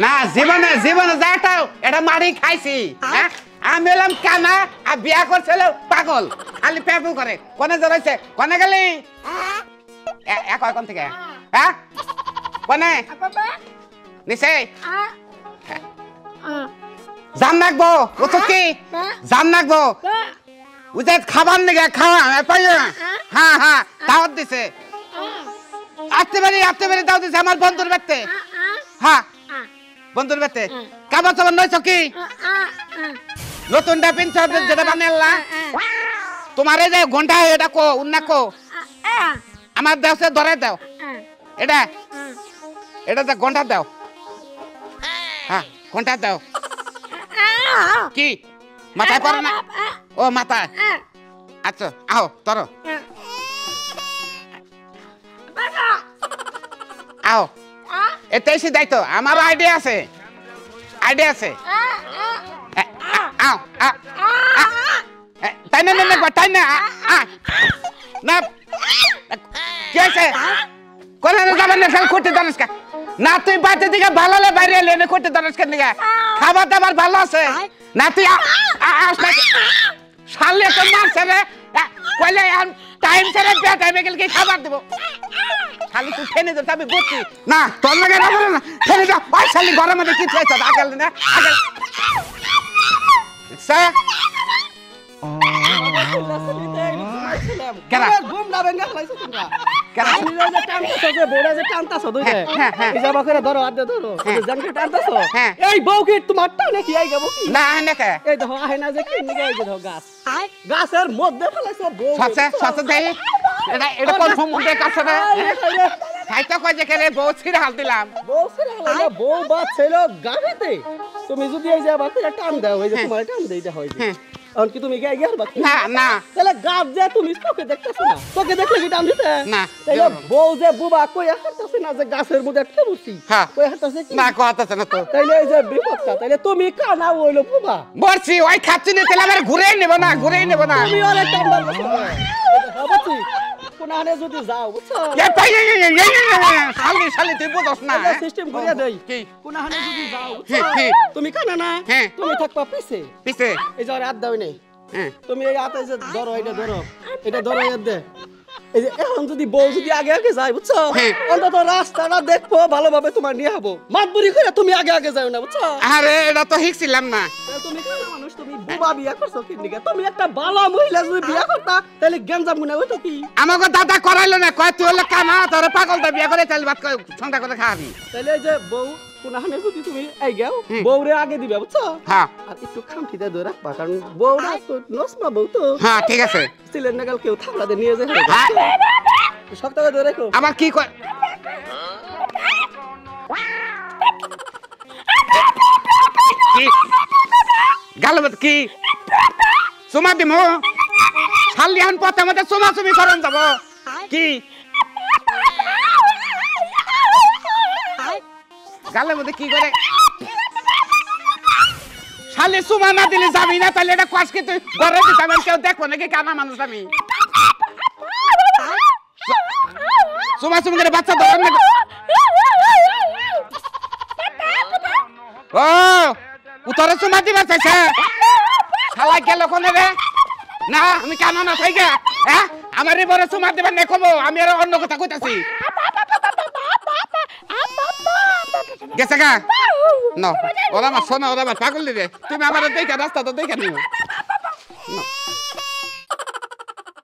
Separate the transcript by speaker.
Speaker 1: না জীবনে জীবনে যাটাও এটা মারি খাইছি হ্যাঁ আমি এলাম কানা আর বিয়া করছিল পাগল খালি পেপু করে কোনে জড়াইছে কোনে গেলি এক কোন থেকে হ্যাঁ কোনে নিচে জান নাকবো ও তো কি জান নাকবো উজে খাবার নিগে খাওয়া পাইয়া হ্যাঁ হ্যাঁ দাওয়াত দিছে আসতে পারি দাও দিছে আমার বন্ধুর বাড়িতে হ্যাঁ বন্ধুর বাড়িতে কাবা চাবার নয় কি নতুনটা পিন যেটা বানাইলা তোমার এই যে ঘন্টা এটা কো উন্না কো আমার দাও সে ধরে দাও এটা এটা দা ঘন্টা দাও হ্যাঁ ঘন্টা দাও কি মাথায় পড়ে না ও মাথায় আচ্ছা আও তর আও এটাই সিধাই তো আমার আইডিয়া আছে আও তাই না তাই না না কি আছে কোন যাবেন না ফেল করতে জানিস কা না তুই বাড়িতে দিকে ভালো হলে বাইরে এলে করতে জানিস কেন দিকে খাবার দাবার ভালো আছে না তুই শালে তো মারছে রে কইলে টাইম ছেড়ে বিয়া টাইমে গেলে কি খাবার দেব খালি তুই ঠেনে দে আমি বুঝছি না তোর লাগে না বলে না ঠেনে দে ওই শালি ঘরের মধ্যে কি চাইছ আগেল না আগেল স্যার কেন ঘুম না বেঙ্গা লাইছো তোমরা কেন আমি যে টানতাছো যে বড় যে টানতাছো দুই রে এই যাবা করে ধরো হাত ধরো জানকে টানতাছো এই বউ কি তোমার টানে কি আই গাবো কি না না কে এই দেখো আহে না যে কি নিগে এই দেখো গাছ গাছের মধ্যে ফেলাইছো বউ সচ্ছে দেই এটা কোন সমুদ্রে কাছে রে খাইতে কই যে কেরে বউ ছিড়ে হাল দিলাম বউ ছিড়ে হাল বউ বাত ছিল গাবিতে তুমি যদি এই যাবা করে টান দাও এই যে তোমার টান দেইটা হয় আর কি তুমি গায় গেল বাকি না না তাহলে গাব যে তুমি তোকে দেখতেছ না তোকে দেখলে কি টান দিতে না তাহলে বউ যে বুবা কই হাঁটতাছে না যে গাছের মধ্যে আটকে বসি কই হাঁটতাছে কি না কইতাছে না তো তাইলে এই যে বিপদটা তাইলে তুমি কানা হইলো বুবা বলছি ওই খাচ্ছি না তাহলে আমার ঘুরে নেব না তুমি আরে টান দাও বাবাছি কোনানে যদি যাও বুঝছো এ পাই শালি তুই বুঝছ না সিস্টেম করিয়া দেই কি কোনানে যদি যাও তুমি কানা না তুমি থাকবা পিছে এই যে হাত দাও নে তুমি এই হাতে যে ধরো এটা ধরো এর দে এই যে এখন যদি বউ যদি আগে যায় বুঝছো অন্তত রাস্তাটা দেখবো ভালোভাবে তোমার নিয়ে হবো মাতবুরি করে তুমি আগে যাও না বুঝছো আরে এটা তো হিকছিলাম না তুমি কানা মানুষ তুমি বুবা বিয়া করছো কি নিকে তুমি একটা ভালো মহিলা যদি বিয়া করতা তাহলে গেঞ্জাম গুনা হইতো কি আমাকে দাদা করাইলো না কয় তুই হলো কানা তোর পাগলটা বিয়া করে চাল ভাত সংসার করে খাবি তাহলে এই যে বউ কোনানে যদি তুমি এই গাও বউরে আগে দিবা বুঝছো হ্যাঁ আর একটু খামটিতে ধরে রাখবা কারণ বউরা তো নসমা বউ তো হ্যাঁ ঠিক আছে সিলেন নাগাল কেউ থাকলা দে নিয়ে যায় শক্ত করে ধরে রাখো আমার কি কয় কি গালবত কি সুমা দিমু শালিয়ান পথে মধ্যে সুমি করন যাব কি গালের মধ্যে কি করে শালি সুমা না দিলে যাবি না তাহলে এটা কষ্ট তুই ঘরে দিতাম কেউ দেখবো নাকি কানা মানুষ আমি সুমা করে বাচ্চা ধরেন না ও উতরে সুমা দিবা চাইছে শালা গেল কোনে রে না আমি কানা না থাই গে হ্যাঁ আমার এবারে সুমা দিবা নে কবো আমি আর অন্য কথা কইতাছি গেছে গা না ওরা আমার সোনা ওরা আমার পাগল দিবে তুমি আমার দেখা রাস্তা তো দেখা নিও